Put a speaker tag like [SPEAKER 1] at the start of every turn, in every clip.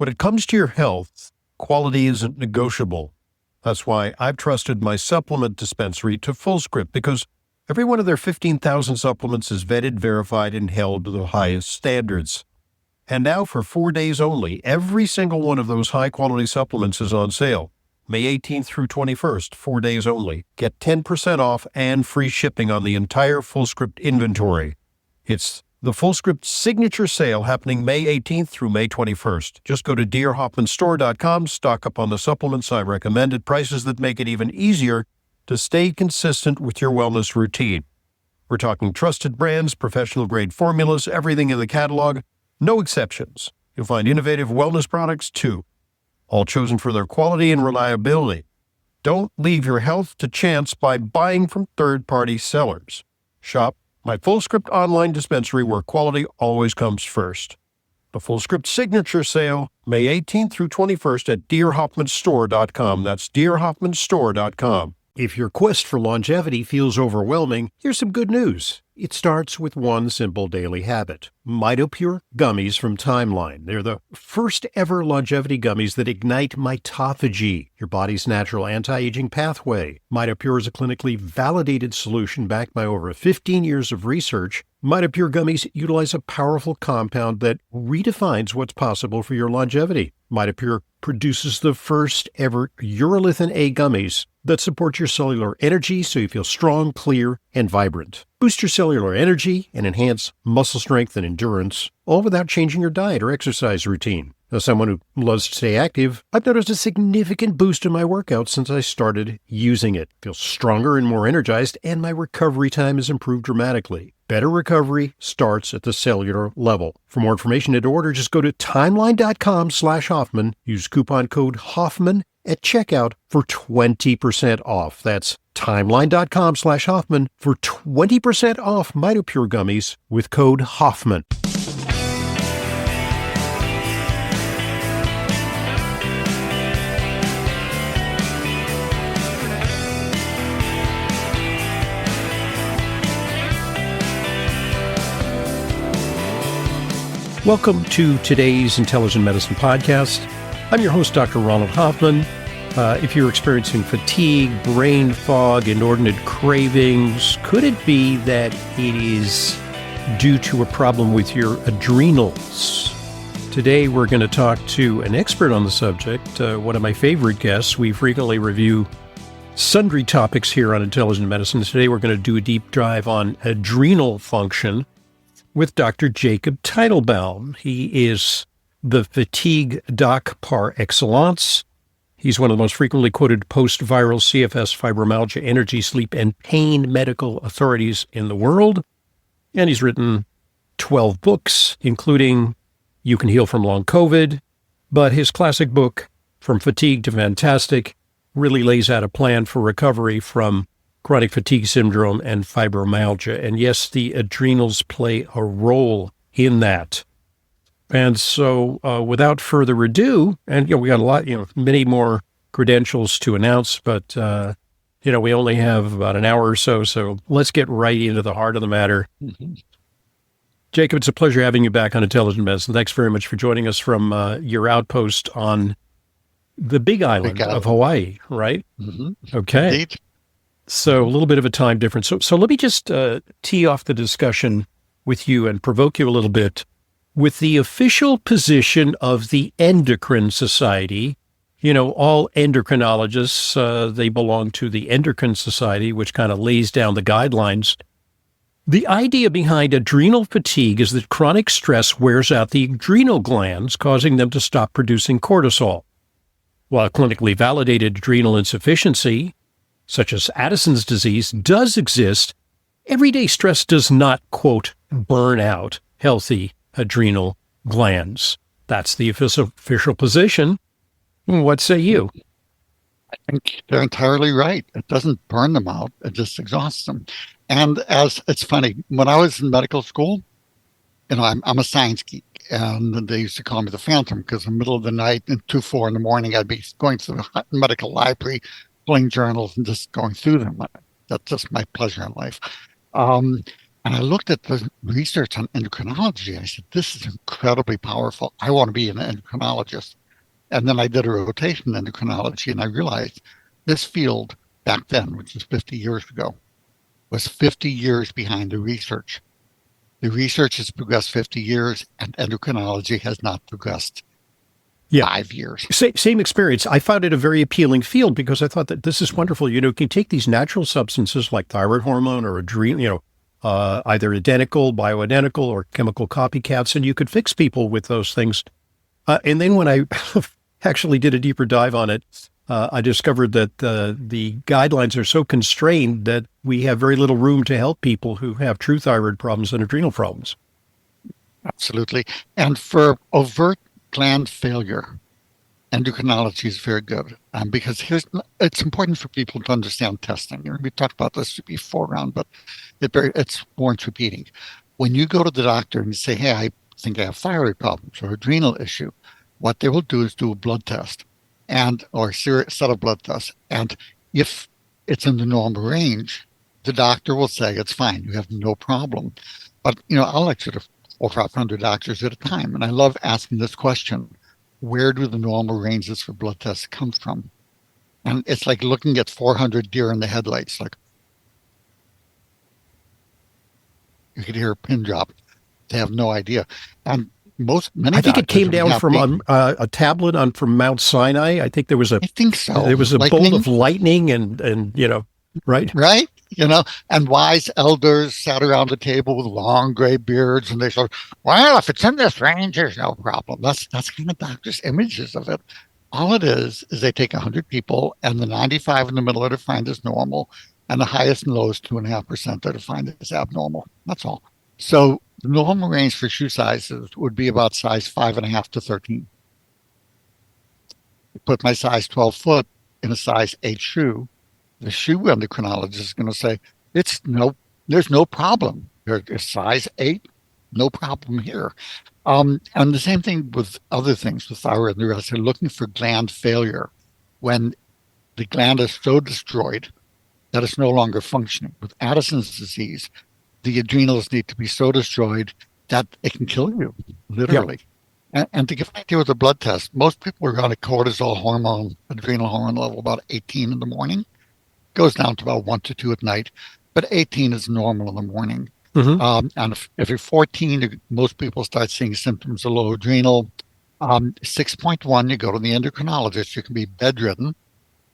[SPEAKER 1] When it comes to your health, quality isn't negotiable. That's why I've trusted my supplement dispensary to Fullscript, because every one of their 15,000 supplements is vetted, verified, and held to the highest standards. And now for 4 days only, every single one of those high-quality supplements is on sale. May 18th through 21st, 4 days only. Get 10% off and free shipping on the entire Fullscript inventory. It's the Fullscript signature sale happening May 18th through May 21st. Just go to dearhoffmanstore.com, stock up on the supplements I recommend at prices that make it even easier to stay consistent with your wellness routine. We're talking trusted brands, professional-grade formulas, everything in the catalog, no exceptions. You'll find innovative wellness products, too, all chosen for their quality and reliability. Don't leave your health to chance by buying from third-party sellers. Shop my Fullscript online dispensary, where quality always comes first. The Fullscript signature sale, May 18th through 21st at dearhoffmanstore.com. That's dearhoffmanstore.com. If your quest for longevity feels overwhelming, here's some good news. It starts with one simple daily habit. MitoPure gummies from Timeline. They're the first ever longevity gummies that ignite mitophagy, your body's natural anti-aging pathway. MitoPure is a clinically validated solution backed by over 15 years of research. MitoPure gummies utilize a powerful compound that redefines what's possible for your longevity. MitoPure produces the first ever urolithin A gummies that support your cellular energy so you feel strong, clear, and vibrant. Boost your cellular energy and enhance muscle strength and endurance, all without changing your diet or exercise routine. As someone who loves to stay active, I've noticed a significant boost in my workouts since I started using it. I feel stronger and more energized, and my recovery time has improved dramatically. Better recovery starts at the cellular level. For more information and to order, just go to timeline.com/Hoffman. Use coupon code Hoffman at checkout for 20% off. That's timeline.com/Hoffman for 20% off MitoPure gummies with code Hoffman. Welcome to today's Intelligent Medicine Podcast. I'm your host, Dr. Ronald Hoffman. If you're experiencing fatigue, brain fog, inordinate cravings, could it be that it is due to a problem with your adrenals? Today, we're going to talk to an expert on the subject, one of my favorite guests. We frequently review sundry topics here on Intelligent Medicine. Today, we're going to do a deep dive on adrenal function with Dr. Jacob Teitelbaum. He is the fatigue doc par excellence. He's one of the most frequently quoted post-viral CFS, fibromyalgia, energy, sleep, and pain medical authorities in the world. And he's written 12 books, including You Can Heal from Long COVID. But his classic book, From Fatigue to Fantastic, really lays out a plan for recovery from chronic fatigue syndrome and fibromyalgia. And yes, the adrenals play a role in that. And so without further ado, and we got a lot, many more credentials to announce, but we only have about an hour or so let's get right into the heart of the matter. Mm-hmm. Jacob, it's a pleasure having you back on Intelligent Medicine. Thanks very much for joining us from your outpost on the Big Island of Hawaii, right? Mm-hmm. Okay.
[SPEAKER 2] Indeed.
[SPEAKER 1] So a little bit of a time difference. So let me just tee off the discussion with you and provoke you a little bit with the official position of the Endocrine Society. All endocrinologists, they belong to the Endocrine Society, which kind of lays down the guidelines. The idea behind adrenal fatigue is that chronic stress wears out the adrenal glands, causing them to stop producing cortisol. While clinically validated adrenal insufficiency, such as Addison's disease, does exist, everyday stress does not, quote, burn out healthy adrenal glands. That's the official position. What say you?
[SPEAKER 2] I think they're entirely right. It doesn't burn them out. It just exhausts them. And as it's funny, when I was in medical school, I'm a science geek, and they used to call me the Phantom because in the middle of the night and 2, 4 in the morning, I'd be going to the medical library, pulling journals and just going through them. That's just my pleasure in life. And I looked at the research on endocrinology. I said, this is incredibly powerful. I want to be an endocrinologist. And then I did a rotation in endocrinology, and I realized this field back then, which is 50 years ago, was 50 years behind the research. The research has progressed 50 years, and endocrinology has not progressed
[SPEAKER 1] Yeah.
[SPEAKER 2] 5 years.
[SPEAKER 1] Same experience. I found it a very appealing field because I thought that this is wonderful. You can take these natural substances like thyroid hormone or adrenal, either identical, bioidentical, or chemical copycats, and you could fix people with those things. And then when I actually did a deeper dive on it, I discovered that the guidelines are so constrained that we have very little room to help people who have true thyroid problems and adrenal problems.
[SPEAKER 2] Absolutely. And for overt gland failure, endocrinology is very good because it's important for people to understand testing. We talked about this before round, but it's warrants repeating. When you go to the doctor and you say, hey, I think I have thyroid problems or adrenal issue, what they will do is do a blood test or a set of blood tests. And if it's in the normal range, the doctor will say it's fine. You have no problem. But, I'll lecture to 400 or 500 doctors at a time. And I love asking this question: where do the normal ranges for blood tests come from? And it's like looking at 400 deer in the headlights. Like you could hear a pin drop. They have no idea. And many
[SPEAKER 1] I think it
[SPEAKER 2] doctors
[SPEAKER 1] came
[SPEAKER 2] would be
[SPEAKER 1] down from
[SPEAKER 2] happy.
[SPEAKER 1] a tablet from Mount Sinai. I think
[SPEAKER 2] I think so.
[SPEAKER 1] there was a bolt
[SPEAKER 2] Lightning,
[SPEAKER 1] of lightning, and right.
[SPEAKER 2] right? And wise elders sat around the table with long gray beards, and they said, "Well, if it's in this range, there's no problem." That's kind of doctors' images of it. All it is they take 100 people, and the 95 in the middle are defined as normal, and the highest and lowest 2.5% are defined as abnormal. That's all. So the normal range for shoe sizes would be about size 5.5 to 13. I put my size 12 foot in a size 8 shoe. The shoe endocrinologist is going to say, there's no problem. There's size 8, no problem here. And the same thing with other things, with thyroid and the rest. They're looking for gland failure when the gland is so destroyed that it's no longer functioning. With Addison's disease, the adrenals need to be so destroyed that it can kill you,
[SPEAKER 1] Yeah.
[SPEAKER 2] literally. And to give an idea with a blood test, most people are on a cortisol hormone, adrenal hormone level about 18 in the morning. Goes down to about 1 to 2 at night, but 18 is normal in the morning.
[SPEAKER 1] Hmm.
[SPEAKER 2] And if you're 14, most people start seeing symptoms of low adrenal. 6.1, you go to the endocrinologist. You can be bedridden.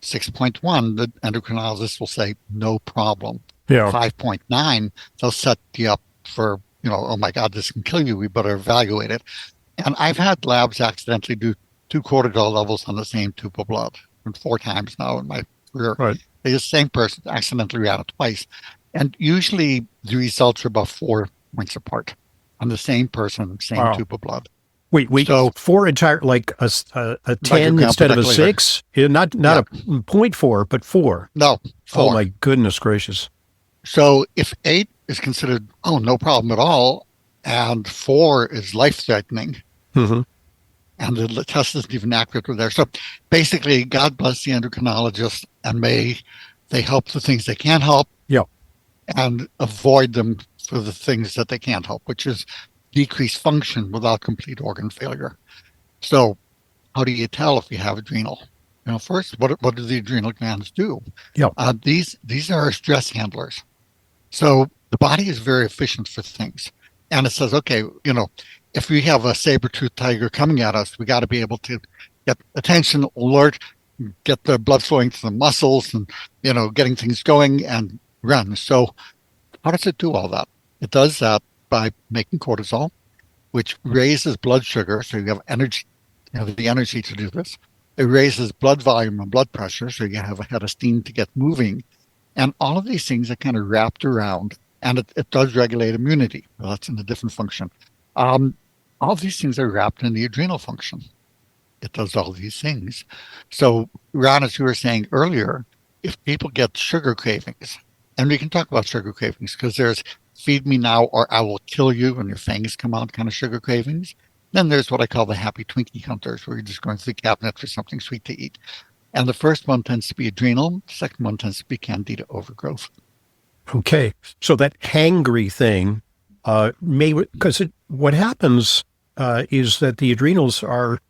[SPEAKER 2] 6.1, the endocrinologist will say, no problem.
[SPEAKER 1] Yeah.
[SPEAKER 2] 5.9, they'll set you up for, oh my God, this can kill you. We better evaluate it. And I've had labs accidentally do 2 cortisol levels on the same tube of blood 4 times now in my career.
[SPEAKER 1] Right.
[SPEAKER 2] The same person accidentally ran it twice. And usually the results are about 4 points apart on the same person, same
[SPEAKER 1] Wow.
[SPEAKER 2] tube of blood.
[SPEAKER 1] Wait.
[SPEAKER 2] So,
[SPEAKER 1] Four entire, like a
[SPEAKER 2] like your
[SPEAKER 1] 10
[SPEAKER 2] grandpa
[SPEAKER 1] instead of a
[SPEAKER 2] declared,
[SPEAKER 1] 6? Yeah, not
[SPEAKER 2] yeah,
[SPEAKER 1] a point 4, but 4.
[SPEAKER 2] no,
[SPEAKER 1] Oh
[SPEAKER 2] 4.
[SPEAKER 1] my goodness gracious.
[SPEAKER 2] So if 8 is considered, oh, no problem at all, and 4 is life threatening,
[SPEAKER 1] Hmm.
[SPEAKER 2] and the test isn't even accurate with there. So basically, God bless the endocrinologist, and may they help the things they can help
[SPEAKER 1] Yeah.
[SPEAKER 2] and avoid them for the things that they can't help, which is decreased function without complete organ failure. So how do you tell if you have adrenal? First, what do the adrenal glands do?
[SPEAKER 1] Yeah.
[SPEAKER 2] These are stress handlers. So the body is very efficient for things. And it says, okay, if we have a saber-toothed tiger coming at us, we got to be able to get attention, alert, get the blood flowing to the muscles and, getting things going and run. So how does it do all that? It does that by making cortisol, which raises blood sugar. So you have energy, the energy to do this. It raises blood volume and blood pressure. So you have a head of steam to get moving. And all of these things are kind of wrapped around, and it does regulate immunity. Well, that's in a different function. All of these things are wrapped in the adrenal function. It does all these things. So, Ron, as you were saying earlier, if people get sugar cravings, and we can talk about sugar cravings because there's feed me now or I will kill you when your fangs come out kind of sugar cravings. Then there's what I call the happy Twinkie hunters, where you're just going through the cabinet for something sweet to eat. And the first one tends to be adrenal. The second one tends to be candida overgrowth.
[SPEAKER 1] Okay. So that hangry thing because what happens is that the adrenals are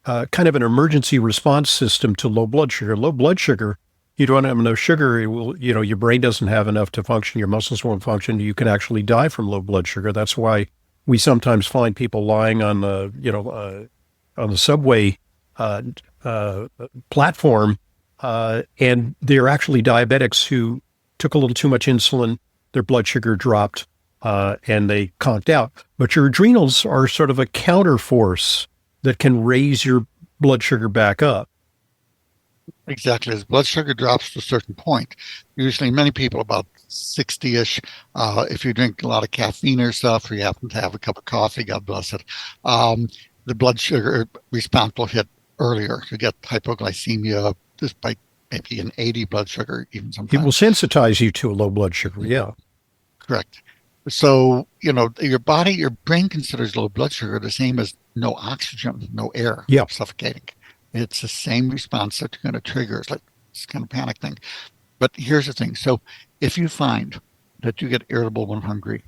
[SPEAKER 1] kind of an emergency response system to low blood sugar. Low blood sugar, you don't have enough sugar, it will, your brain doesn't have enough to function, your muscles won't function. You can actually die from low blood sugar. That's why we sometimes find people lying on the subway uh, uh, platform, and they're actually diabetics who took a little too much insulin, their blood sugar dropped, and they conked out. But your adrenals are sort of a counter force that can raise your blood sugar back up.
[SPEAKER 2] Exactly. As blood sugar drops to a certain point, usually many people about 60-ish, if you drink a lot of caffeine or stuff, or you happen to have a cup of coffee, God bless it, um, the blood sugar response will hit earlier. You get hypoglycemia despite maybe an 80 blood sugar, even
[SPEAKER 1] It will
[SPEAKER 2] sometimes.
[SPEAKER 1] sensitize you to a low blood sugar. Yeah.
[SPEAKER 2] Correct. So, your body, your brain considers low blood sugar the same as no oxygen, no air,
[SPEAKER 1] Yeah.
[SPEAKER 2] suffocating. It's the same response that you're going to trigger. It's like this kind of panic thing. But here's the thing. So if you find that you get irritable when hungry,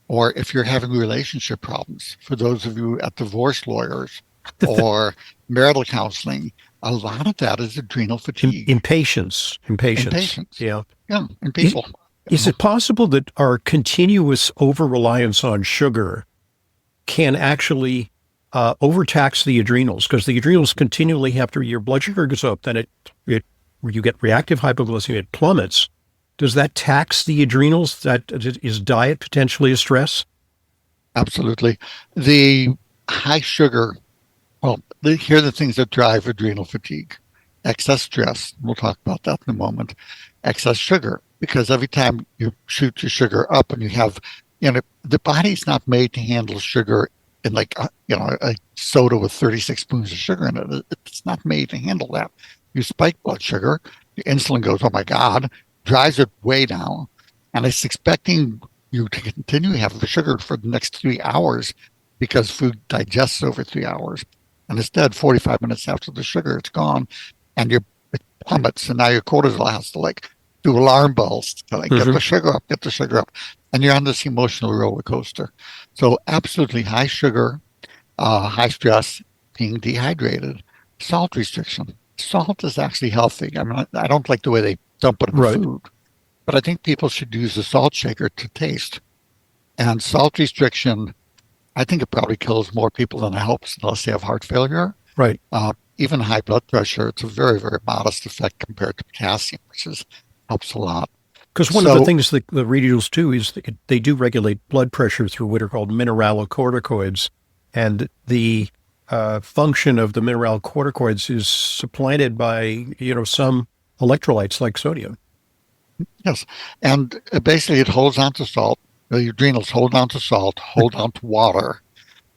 [SPEAKER 2] or if you're having relationship problems, for those of you at divorce lawyers or marital counseling, a lot of that is adrenal fatigue
[SPEAKER 1] Impatience.
[SPEAKER 2] in
[SPEAKER 1] Impatience.
[SPEAKER 2] patients.
[SPEAKER 1] Yeah.
[SPEAKER 2] Yeah, in
[SPEAKER 1] Is,
[SPEAKER 2] people.
[SPEAKER 1] is it possible that our continuous over reliance on sugar can actually overtax the adrenals? Because the adrenals continually, after your blood sugar goes up, then it you get reactive hypoglycemia, it plummets. Does that tax the adrenals? That is diet potentially a stress?
[SPEAKER 2] Absolutely. The high sugar, well, here are the things that drive adrenal fatigue. Excess stress, we'll talk about that in a moment. Excess sugar, because every time you shoot your sugar up and you have, the body's not made to handle sugar in like, a soda with 36 spoons of sugar in it. It's not made to handle that. You spike blood sugar, your insulin goes, oh my God, drives it way down. And it's expecting you to continue to have the sugar for the next 3 hours because food digests over 3 hours. And instead, 45 minutes after the sugar, it's gone, and it plummets. And now your cortisol has to like do alarm bells to like
[SPEAKER 1] Mm-hmm.
[SPEAKER 2] get the sugar up, and you're on this emotional roller coaster. So absolutely high sugar, high stress, being dehydrated, salt restriction. Salt is actually healthy. I mean, I don't like the way they dump it in the
[SPEAKER 1] Right.
[SPEAKER 2] food, but I think people should use the salt shaker to taste. And salt restriction, I think it probably kills more people than it helps unless they have heart failure.
[SPEAKER 1] Right.
[SPEAKER 2] Even high blood pressure, it's a very, very modest effect compared to potassium, helps a lot.
[SPEAKER 1] Because one of the
[SPEAKER 2] So,
[SPEAKER 1] things that the adrenals do is they do regulate blood pressure through what are called mineralocorticoids, and the function of the mineralocorticoids is supplanted by some electrolytes like sodium.
[SPEAKER 2] yes. And basically, it holds on to salt. The adrenals hold on to salt, hold on to water.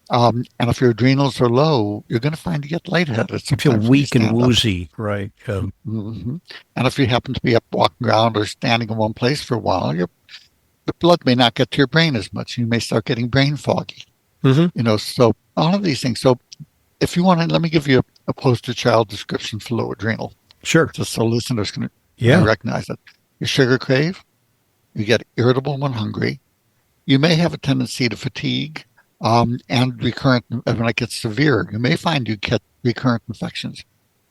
[SPEAKER 2] And if your adrenals are low, you're going to find you get lightheaded
[SPEAKER 1] You feel
[SPEAKER 2] sometimes when you
[SPEAKER 1] weak and
[SPEAKER 2] stand up.
[SPEAKER 1] woozy, right?
[SPEAKER 2] Hmm. And if you happen to be up walking around or standing in one place for a while, the blood may not get to your brain as much. You may start getting brain foggy.
[SPEAKER 1] Hmm.
[SPEAKER 2] So all of these things. So if you want to, let me give you a poster child description for low adrenal,
[SPEAKER 1] Sure.
[SPEAKER 2] just so listeners can
[SPEAKER 1] Yeah.
[SPEAKER 2] recognize it. You sugar crave, you get irritable when hungry, you may have a tendency to fatigue, and recurrent, when it gets severe, you may find you get recurrent infections.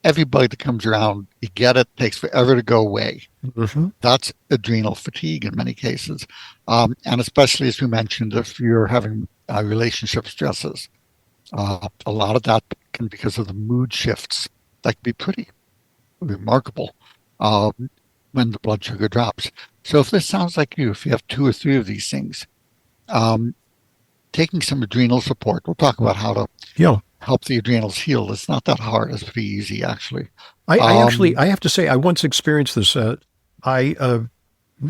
[SPEAKER 2] Every bug that comes around, you get it, takes forever to go away.
[SPEAKER 1] Hmm.
[SPEAKER 2] That's adrenal fatigue in many cases. And especially, as we mentioned, if you're having relationship stresses, a lot of that can, because of the mood shifts, that can be pretty remarkable uh, when the blood sugar drops. So if this sounds like you, if you have two or three of these things, um, taking some adrenal support, we'll talk about how to
[SPEAKER 1] Yeah.
[SPEAKER 2] help the adrenals heal. It's not that hard. It's pretty easy, actually.
[SPEAKER 1] I actually
[SPEAKER 2] Um,
[SPEAKER 1] I have to say I once experienced this. I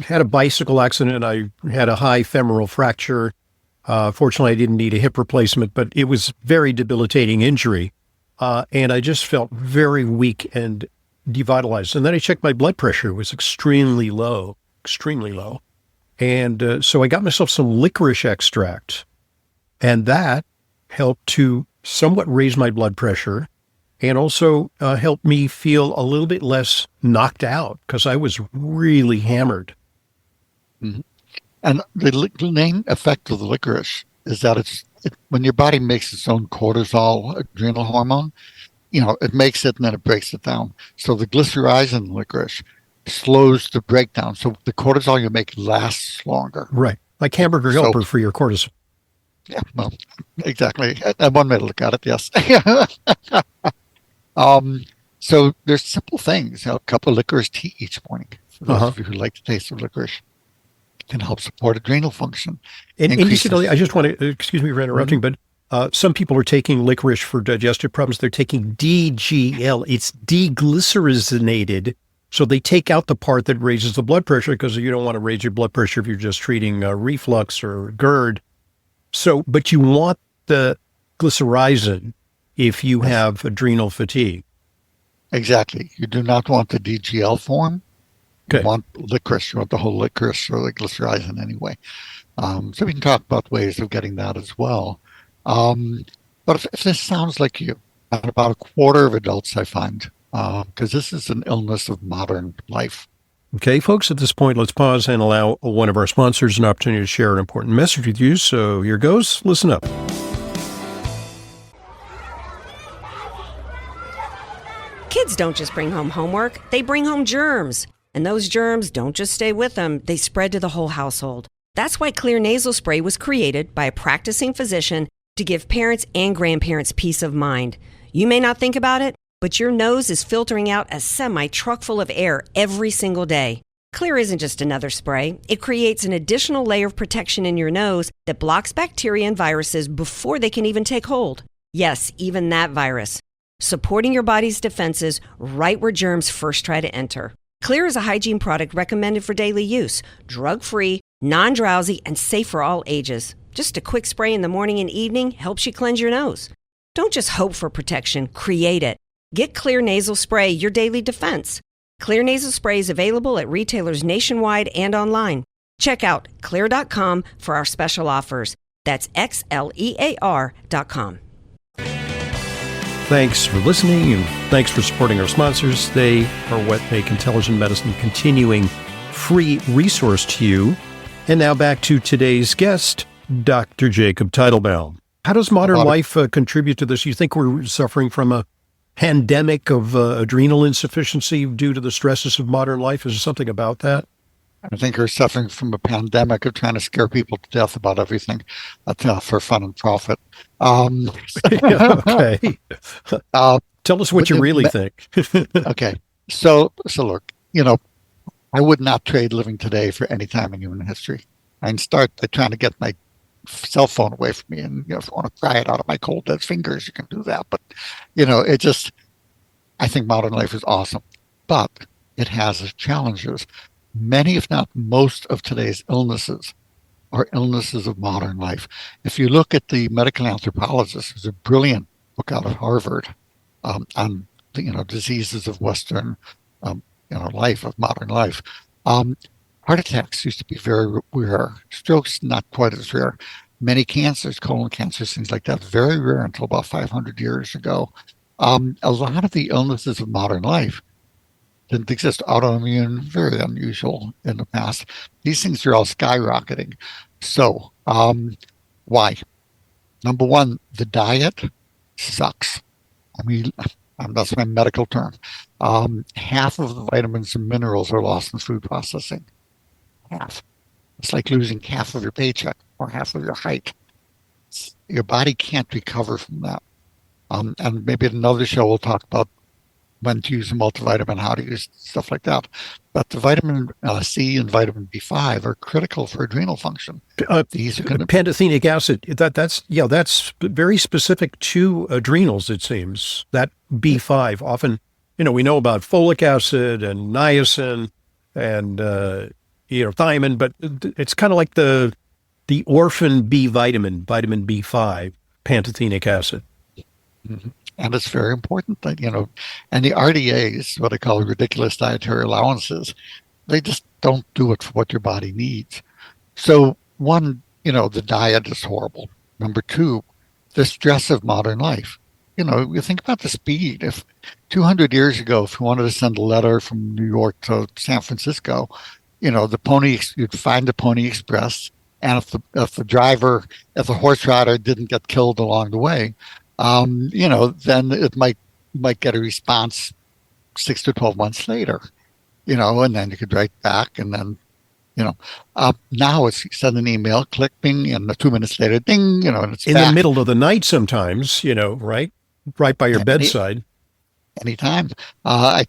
[SPEAKER 1] had a bicycle accident. I had a high femoral fracture. Fortunately, I didn't need a hip replacement, but it was very debilitating injury. And I just felt very weak and devitalized. And then I checked my blood pressure. It was extremely low, extremely low. And so I got myself some licorice extract. And that helped to somewhat raise my blood pressure and also helped me feel a little bit less knocked out because I was really hammered.
[SPEAKER 2] Mhm. And the main effect of the licorice is that when your body makes its own cortisol adrenal hormone, it makes it and then it breaks it down. So the glycyrrhizin in licorice slows the breakdown. So the cortisol you make lasts longer.
[SPEAKER 1] Right. Like hamburger
[SPEAKER 2] So
[SPEAKER 1] helper for your cortisol.
[SPEAKER 2] yeah, well, exactly. One way to look at it, yes. um, so there's simple things. A cup of licorice tea each morning. For those
[SPEAKER 1] Uh-huh.
[SPEAKER 2] of you who like the taste of licorice, can help support adrenal function,
[SPEAKER 1] And incidentally, I
[SPEAKER 2] increases.
[SPEAKER 1] just want to, excuse me for
[SPEAKER 2] Mhm.
[SPEAKER 1] interrupting, but some people are taking licorice for digestive problems. They're taking DGL. It's deglycerinated. So they take out the part that raises the blood pressure because you don't want to raise your blood pressure if you're just treating reflux or GERD. So, but you want the glycyrrhizin if you
[SPEAKER 2] Yes,
[SPEAKER 1] have adrenal fatigue.
[SPEAKER 2] exactly. You do not want the DGL form. You
[SPEAKER 1] Okay.
[SPEAKER 2] want licorice. You want the whole licorice or the glycyrrhizin anyway. So we can talk about ways of getting that as well. Um, but if this sounds like you, and about a quarter of adults I find, because this is an illness of modern life.
[SPEAKER 1] Okay, folks, at this point, let's pause and allow one of our sponsors an opportunity to share an important message with you. So here goes. Listen up.
[SPEAKER 3] Kids don't just bring home homework, they bring home germs. And those germs don't just stay with them, they spread to the whole household. That's why Clear Nasal Spray was created by a practicing physician to give parents and grandparents peace of mind. You may not think about it, but your nose is filtering out a semi-truck full of air every single day. Clear isn't just another spray. It creates an additional layer of protection in your nose that blocks bacteria and viruses before they can even take hold. Yes, even that virus. Supporting your body's defenses right where germs first try to enter. Clear is a hygiene product recommended for daily use, drug-free, non-drowsy, and safe for all ages. Just a quick spray in the morning and evening helps you cleanse your nose. Don't just hope for protection, create it. Get Clear Nasal Spray, your daily defense. Clear Nasal Spray is available at retailers nationwide and online. Check out xlear.com for our special offers. That's xlear.com.
[SPEAKER 1] Thanks for listening and thanks for supporting our sponsors. They are what make intelligent medicine a continuing free resource to you. And now back to today's guest, Dr. Jacob Teitelbaum. How does modern
[SPEAKER 2] About a,
[SPEAKER 1] life contribute to this? You think we're suffering from a pandemic of adrenal insufficiency due to the stresses of modern life? Is there something about that?
[SPEAKER 2] I think we're suffering from a pandemic of trying to scare people to death about everything for fun and profit. Um,
[SPEAKER 1] Okay.
[SPEAKER 2] uh,
[SPEAKER 1] Tell us what
[SPEAKER 2] but
[SPEAKER 1] you really think.
[SPEAKER 2] okay, so look, I would not trade living today for any time in human history. I can start by trying to get my cell phone away from me, and if you want to pry it out of my cold dead fingers, you can do that. But it just I think modern life is awesome, but it has its challenges. Many, if not most, of today's illnesses are illnesses of modern life. If you look at the medical anthropologist, there's a brilliant book out of Harvard on diseases of Western life, of modern life. Um, Heart attacks used to be very rare. Strokes not quite as rare. Many cancers, colon cancers, things like that, very rare until about 500 years ago. A lot of the illnesses of modern life didn't exist. Autoimmune, very unusual in the past. These things are all skyrocketing. So, why? Number one, the diet sucks. I mean, that's my medical term. Half of the vitamins and minerals are lost in food processing. Half. It's like losing half of your paycheck or half of your height. Your body can't recover from that. And maybe in another show we'll talk about when to use a multivitamin, how to use stuff like that. But the vitamin C and vitamin B5 are critical for adrenal function. These are going to
[SPEAKER 1] Pantothenic acid. That's very specific to adrenals. It seems that B5 often, we know about folic acid and niacin and thiamine, but it's kind of like the orphan B vitamin, vitamin B5, pantothenic acid.
[SPEAKER 2] Mhm. And it's very important that, and the RDAs, what I call ridiculous dietary allowances, they just don't do it for what your body needs. So, one, the diet is horrible. Number two, the stress of modern life. You think about the speed. If 200 years ago, if you wanted to send a letter from New York to San Francisco, the pony, you'd find the Pony Express. And if the horse rider didn't get killed along the way, then it might get a response 6 to 12 months later, and then you could write back, and then, now it's send an email, click, bing, and 2 minutes later, ding, and it's
[SPEAKER 1] in
[SPEAKER 2] back.
[SPEAKER 1] the middle of the night sometimes, right by your bedside.
[SPEAKER 2] Anytime. I've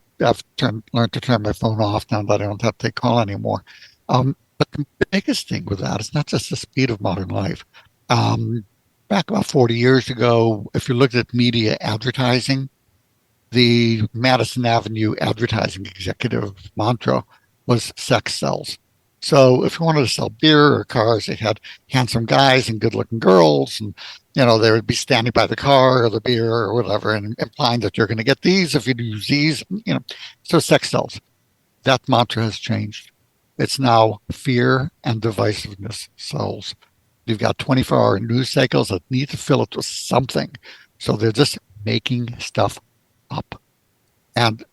[SPEAKER 2] learned to turn my phone off now that I don't have to take call anymore. But the biggest thing with that is not just the speed of modern life. Back about 40 years ago, if you looked at media advertising, the Madison Avenue advertising executive mantra was sex sells. So if you wanted to sell beer or cars, they had handsome guys and good-looking girls, and they would be standing by the car or the beer or whatever, and implying that you're going to get these if you use these. So sex sells. That mantra has changed. It's now fear and divisiveness sells. You've got 24-hour news cycles that need to fill it with something, so they're just making stuff up. And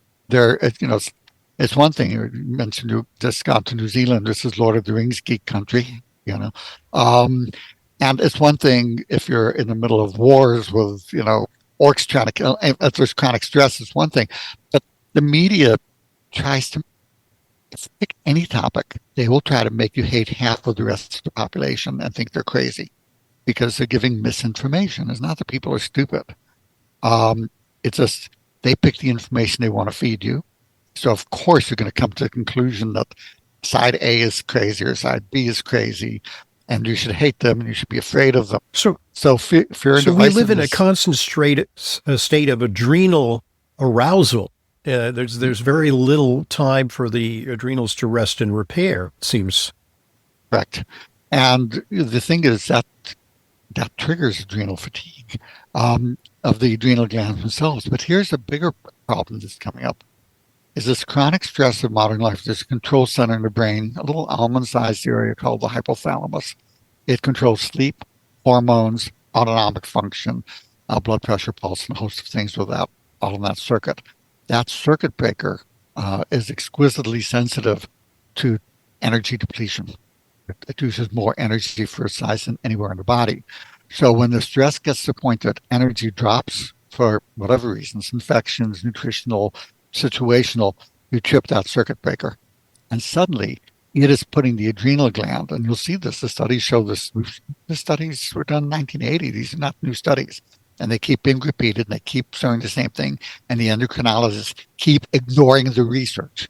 [SPEAKER 2] it's one thing. You mentioned you just got to New Zealand. This is Lord of the Rings geek country, and it's one thing if you're in the middle of wars with, orcs trying to kill, if there's chronic stress, it's one thing. But the media tries to pick any topic. They will try to make you hate half of the rest of the population and think they're crazy because they're giving misinformation. It's not that people are stupid. It's just they pick the information they want to feed you. So, of course, you're going to come to the conclusion that side A is crazy or side B is crazy, and you should hate them and you should be afraid of them. So fear and
[SPEAKER 1] so we live in a constant state of adrenal arousal. There's very little time for the adrenals to rest and repair, it seems.
[SPEAKER 2] Correct. And the thing is that triggers adrenal fatigue of the adrenal glands themselves. But here's a bigger problem that's coming up. Is this chronic stress of modern life. There's a control center in the brain, a little almond-sized area called the hypothalamus. It controls sleep, hormones, autonomic function, blood pressure, pulse, and a host of things with that, all in that circuit. That circuit breaker is exquisitely sensitive to energy depletion. It uses more energy for its size than anywhere in the body. So when the stress gets to the point that energy drops for whatever reasons, infections, nutritional, situational, you trip that circuit breaker. And suddenly it is putting the adrenal gland, and you'll see this, the studies show this. The studies were done in 1980. These are not new studies. And they keep being repeated, and they keep showing the same thing. And the endocrinologists keep ignoring the research.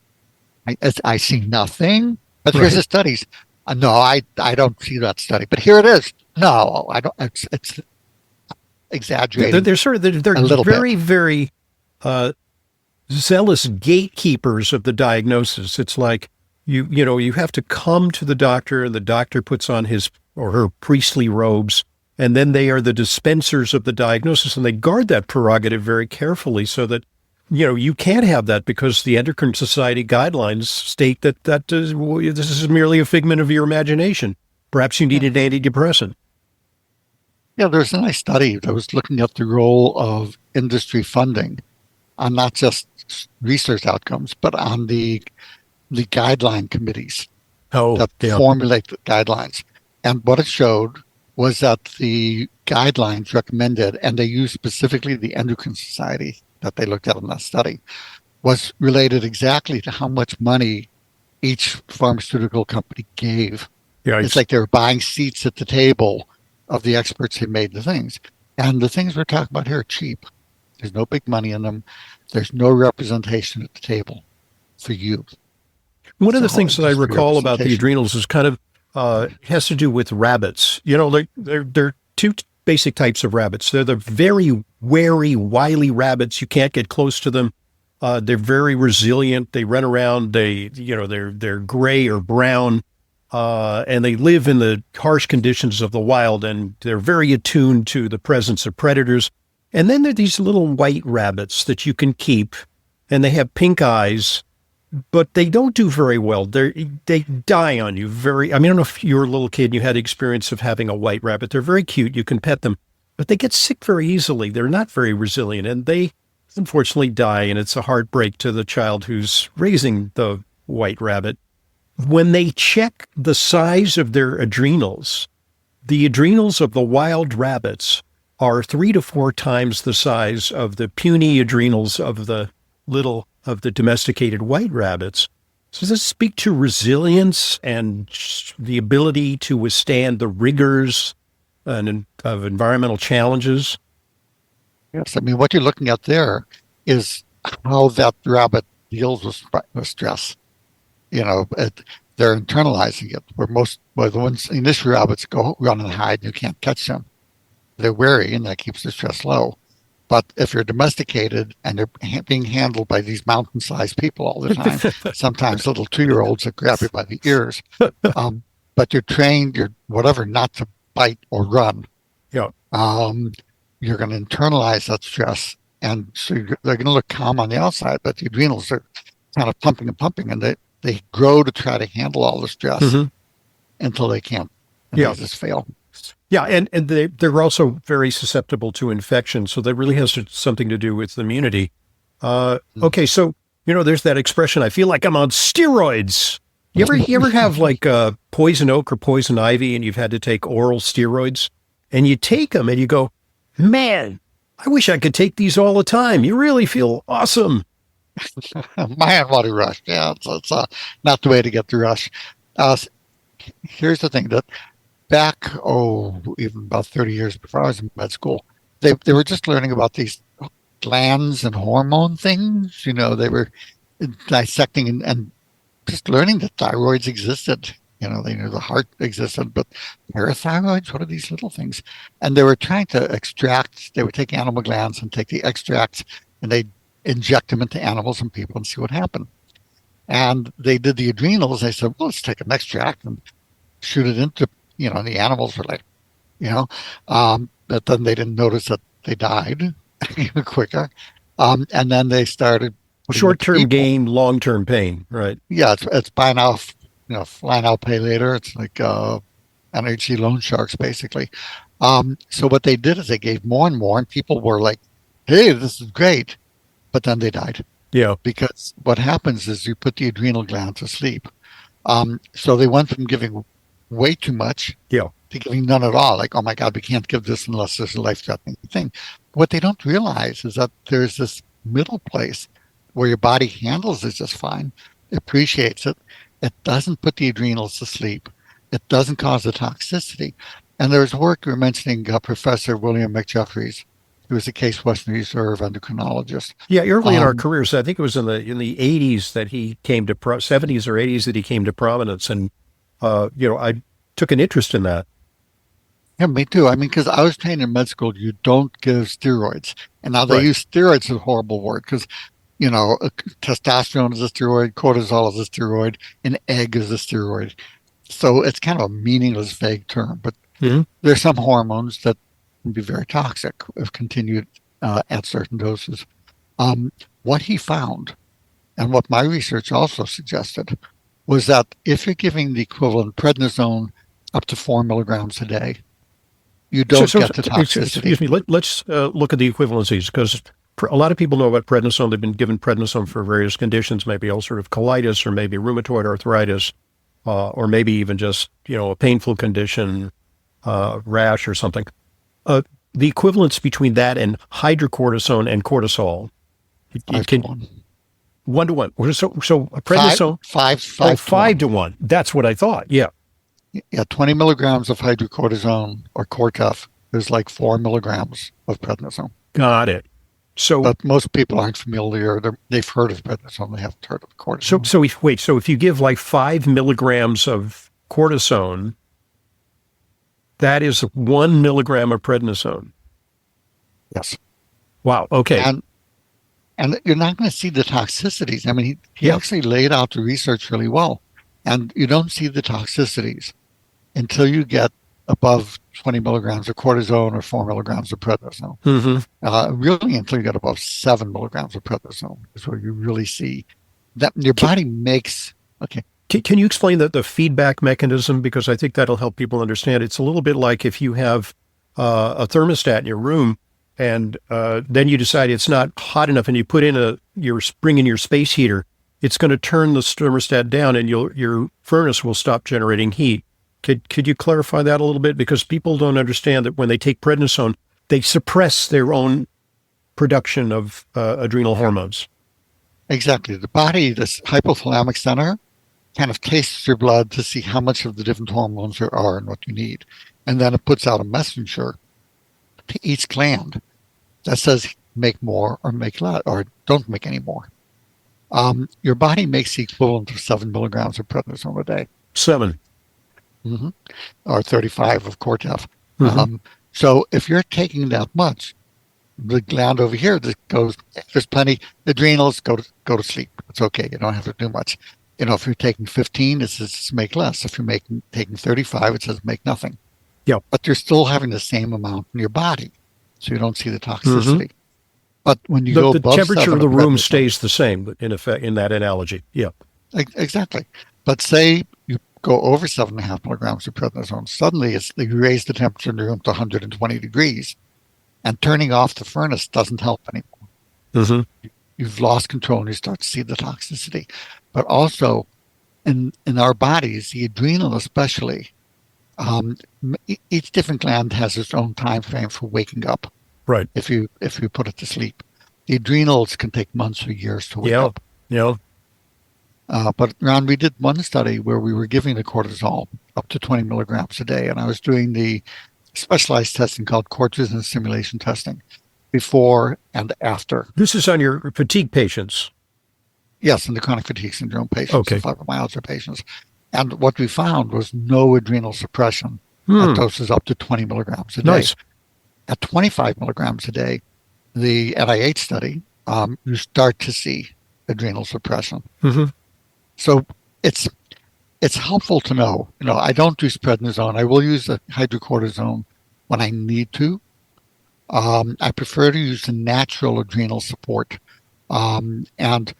[SPEAKER 2] I see nothing, but here's the studies. No, I don't see that study, but here it is. No, I don't. It's exaggerating.
[SPEAKER 1] They're very, very zealous gatekeepers of the diagnosis. It's like you have to come to the doctor, and the doctor puts on his or her priestly robes, and then they are the dispensers of the diagnosis, and they guard that prerogative very carefully so that you can't have that, because the Endocrine Society guidelines state that this is merely a figment of your imagination. Perhaps you need an antidepressant.
[SPEAKER 2] Yeah, there's a nice study that was looking at the role of industry funding on not just research outcomes, but on the guideline committees that formulate the guidelines. And what it showed was that the guidelines recommended, and they used specifically the Endocrine Society that they looked at in that study, was related exactly to how much money each pharmaceutical company gave. Yeah, it's like they were buying seats at the table of the experts who made the things. And the things we're talking about here are cheap. There's no big money in them. There's no representation at the table for you.
[SPEAKER 1] One of the things that I recall about the adrenals is kind of has to do with rabbits. There are two basic types of rabbits. They're the very wary, wily rabbits. You can't get close to them. They're very resilient. They run around. They're gray or brown, and they live in the harsh conditions of the wild, and they're very attuned to the presence of predators. And then there are these little white rabbits that you can keep, and they have pink eyes, but they don't do very well. They die on you. I don't know if you were a little kid and you had the experience of having a white rabbit. They're very cute. You can pet them, but they get sick very easily. They're not very resilient, and they unfortunately die, and it's a heartbreak to the child who's raising the white rabbit. when they check the size of their adrenals, the adrenals of the wild rabbits are 3 to 4 times the size of the puny adrenals of the domesticated white rabbits. So does this speak to resilience and the ability to withstand the rigors of environmental challenges?
[SPEAKER 2] Yes, I mean, what you're looking at there is how that rabbit deals with stress. They're internalizing it. Where the ones initial rabbits go run and hide, and you can't catch them. They're wary, and that keeps the stress low. But if you're domesticated and you're being handled by these mountain-sized people all the time, sometimes little 2-year-olds that grab you by the ears, but you're trained, you're whatever, not to bite or run.
[SPEAKER 1] Yeah.
[SPEAKER 2] You're going to internalize that stress, and so they're going to look calm on the outside, but the adrenals are kind of pumping and pumping, and they grow to try to handle all the stress until they can't, and they just fail.
[SPEAKER 1] Yeah, and they're also very susceptible to infection, so that really has something to do with immunity. Okay, so there's that expression, I feel like I'm on steroids. You ever have like poison oak or poison ivy, and you've had to take oral steroids, and you take them and you go, man, I wish I could take these all the time. You really feel awesome.
[SPEAKER 2] Man, what a rush. Yeah, it's not the way to get the rush. Here's the thing, that back, even about 30 years before I was in med school, they were just learning about these glands and hormone things. They were dissecting and just learning that thyroids existed. They knew the heart existed, but parathyroids, what are these little things? And they were trying to extract, they would take animal glands and take the extracts, and they'd inject them into animals and people and see what happened. And they did the adrenals. They said, well, let's take an extract and shoot it into, the animals were like, but then they didn't notice that they died even quicker. And then they started
[SPEAKER 1] short-term gain, long-term pain, right?
[SPEAKER 2] Yeah, it's buy now, fly now, pay later. It's like energy loan sharks, basically. So what they did is they gave more and more, and people were like, hey, this is great. But then they died.
[SPEAKER 1] Yeah.
[SPEAKER 2] Because what happens is you put the adrenal gland to sleep. So they went from giving way too much to giving none at all. Like, oh my God, we can't give this unless there's a life-threatening thing. What they don't realize is that there's this middle place where your body handles it just fine, appreciates it. It doesn't put the adrenals to sleep. It doesn't cause the toxicity. And there's work you're mentioning, Professor William McJeffries, who was a Case Western Reserve endocrinologist.
[SPEAKER 1] Yeah, early in our careers, I think it was in the 80s that he came to 70s or 80s that he came to prominence, and I took an interest in that.
[SPEAKER 2] Yeah, me too. I mean, because I was trained in med school, you don't give steroids, and now they use steroids as a horrible word because testosterone is a steroid, cortisol is a steroid, an egg is a steroid. So it's kind of a meaningless, vague term, but there's some hormones that can be very toxic if continued at certain doses. What he found, and what my research also suggested, was that if you're giving the equivalent prednisone up to 4 milligrams a day, you don't get the toxicity.
[SPEAKER 1] Excuse me, let's look at the equivalencies, because a lot of people know about prednisone. They've been given prednisone for various conditions, maybe ulcerative colitis, or maybe rheumatoid arthritis, or maybe even just, a painful condition, rash or something. The equivalence between that and hydrocortisone and cortisol. 1 to 1. So prednisone. 5 to 1. That's what I thought. Yeah.
[SPEAKER 2] Yeah, 20 milligrams of hydrocortisone or Cortef is like 4 milligrams of prednisone.
[SPEAKER 1] Got it. So,
[SPEAKER 2] but most people aren't familiar. They've heard of prednisone. They haven't heard of cortisone.
[SPEAKER 1] So if you give like 5 milligrams of cortisone, that is 1 milligram of prednisone.
[SPEAKER 2] Yes.
[SPEAKER 1] Wow. Okay.
[SPEAKER 2] And you're not going to see the toxicities. I mean, he actually laid out the research really well. And you don't see the toxicities until you get above 20 milligrams of cortisone or 4 milligrams of prednisone. Really until you get above 7 milligrams of prednisone is where you really see that your body makes. Okay.
[SPEAKER 1] Can you explain the feedback mechanism? Because I think that'll help people understand. It's a little bit like if you have a thermostat in your room, and then you decide it's not hot enough, and you put in bring in your space heater. it's going to turn the thermostat down and your furnace will stop generating heat. Could you clarify that a little bit? Because people don't understand that when they take prednisone, they suppress their own production of adrenal hormones.
[SPEAKER 2] Exactly. The body, this hypothalamic center, kind of tastes your blood to see how much of the different hormones there are and what you need. And then it puts out a messenger to each gland that says make more or make less, or don't make any more. Your body makes the equivalent of 7 milligrams of prednisone a day.
[SPEAKER 1] 7.
[SPEAKER 2] Mm-hmm. Or 35 of Cortef.
[SPEAKER 1] Mm-hmm.
[SPEAKER 2] So if you're taking that much, the gland over here that goes, there's plenty, adrenals, go to sleep. It's okay. You don't have to do much. If you're taking 15, it says make less. If you're taking 35, it says make nothing.
[SPEAKER 1] Yeah.
[SPEAKER 2] But you're still having the same amount in your body, so you don't see the toxicity.
[SPEAKER 1] Mm-hmm.
[SPEAKER 2] But when you go
[SPEAKER 1] the
[SPEAKER 2] above
[SPEAKER 1] temperature
[SPEAKER 2] 7
[SPEAKER 1] of the room
[SPEAKER 2] prednisone,
[SPEAKER 1] stays the same, in effect, in that analogy. Yeah.
[SPEAKER 2] Exactly. But say you go over 7.5 milligrams of prednisone, suddenly you raise the temperature in the room to 120 degrees, and turning off the furnace doesn't help anymore.
[SPEAKER 1] Mm-hmm.
[SPEAKER 2] You've lost control and you start to see the toxicity. But also, in our bodies, the adrenal especially, each different gland has its own time frame for waking up.
[SPEAKER 1] Right.
[SPEAKER 2] If you put it to sleep, the adrenals can take months or years to wake up.
[SPEAKER 1] Yeah.
[SPEAKER 2] But Ron, we did one study where we were giving the cortisol up to 20 milligrams a day, and I was doing the specialized testing called cortisone stimulation testing before and after.
[SPEAKER 1] This is on your fatigue patients.
[SPEAKER 2] Yes, in the chronic fatigue syndrome patients,
[SPEAKER 1] Okay.
[SPEAKER 2] the fibromyalgia patients. And what we found was no adrenal suppression at doses up to 20 milligrams a day.
[SPEAKER 1] Nice.
[SPEAKER 2] At 25 milligrams a day, the NIH study, you start to see adrenal suppression.
[SPEAKER 1] Mm-hmm.
[SPEAKER 2] So it's helpful to know. I don't use prednisone. I will use the hydrocortisone when I need to. I prefer to use the natural adrenal support, and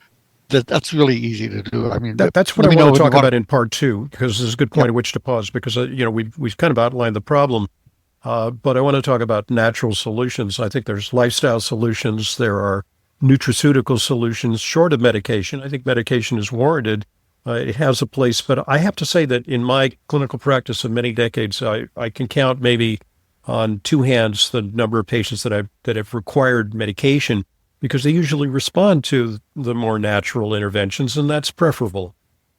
[SPEAKER 2] that's really easy to do. I mean,
[SPEAKER 1] that's what I want to talk about in part 2, because there's a good point at which to pause, because we've kind of outlined the problem, but I want to talk about natural solutions. I think there's lifestyle solutions. There are nutraceutical solutions short of medication. I think medication is warranted. It has a place, but I have to say that in my clinical practice of many decades, I can count maybe on 2 hands the number of patients that have required medication, because they usually respond to the more natural interventions, and that's preferable.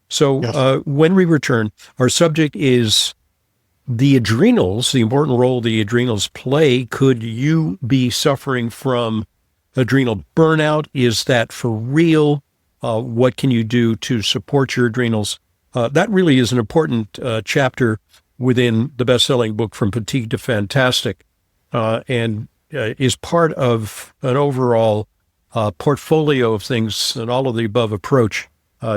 [SPEAKER 1] So
[SPEAKER 2] Yes.
[SPEAKER 1] When we return, our subject is the adrenals, the important role the adrenals play. Could you be suffering from adrenal burnout? Is that for real? What can you do to support your adrenals? That really is an important chapter within the best-selling book From Fatigue to Fantastic, and is part of an overall portfolio of things, and all of the above approach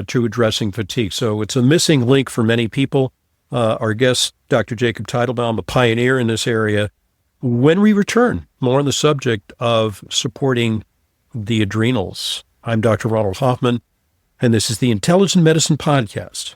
[SPEAKER 1] to addressing fatigue. So it's a missing link for many people. Our guest, Dr. Jacob Teitelbaum, a pioneer in this area. When we return, more on the subject of supporting the adrenals. I'm Dr. Ronald Hoffman, and this is the Intelligent Medicine Podcast.